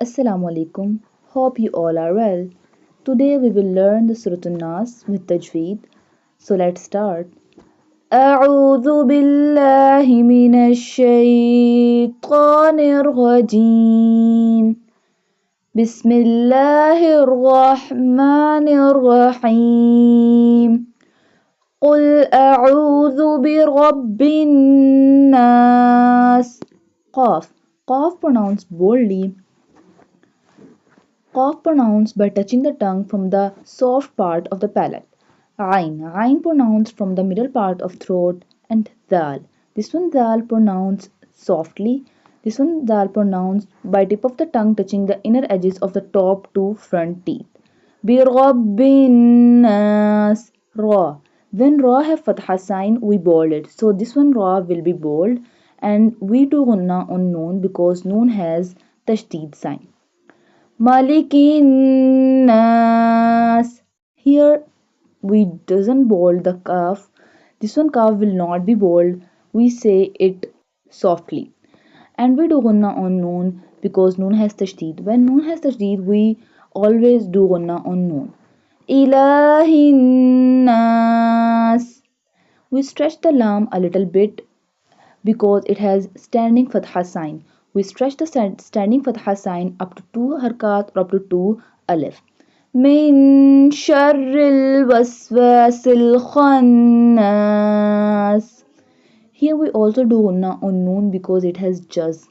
Assalamu alaikum. Hope you all are well. Today we will learn the Surah Al-Nas with Tajweed. So let's start. أعوذ بالله من الشيطان الرجيم بسم الله الرحمن الرحيم قل أعوذ برب الناس Qaf. Qaf pronounced boldly. Qaf pronounced by touching the tongue from the soft part of the palate. Ain. Ain pronounced from the middle part of throat. And dal. This one dal pronounced softly. This one dal pronounced by tip of the tongue touching the inner edges of the top two front teeth. Birabbin nas. Ra. When ra have fatha sign, we bold it. So this one ra will be bold, and we do gunna on noon because noon has tashdid sign. Malikin nas. Here we doesn't bold the calf. This one calf will not be bold. We say it softly. And we do gunna on noon because noon has tashdid. When noon has tashdid, we always do gunna on noon. Ilahin nas. We stretch the lam a little bit because it has standing fatha sign. We stretch the standing fatha sign up to 2 harkat or up to 2 alif. Min sharril waswasil khannas. Here we also do gunna on noon because it has jaz.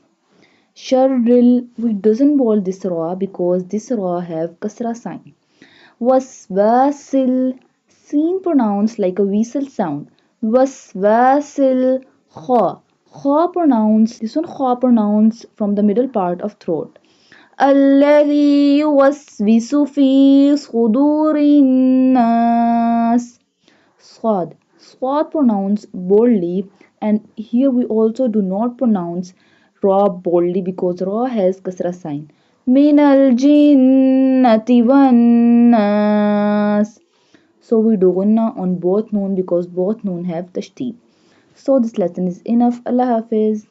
Sharril, we doesn't bold this ra because this ra have kasra sign. Waswasil, seen pronounced like a whistle sound. Waswasil kha. Kha pronounced, this one kha pronounced from the middle part of throat. الذي يوسوس في صدور الناس. Swad. Swad pronounced boldly, and here we also do not pronounce ra boldly because ra has kasra sign. Min al jinnati wan nas. So we do gunna on both noon because both noon have tashdid. So this lesson is enough. Allah Hafiz.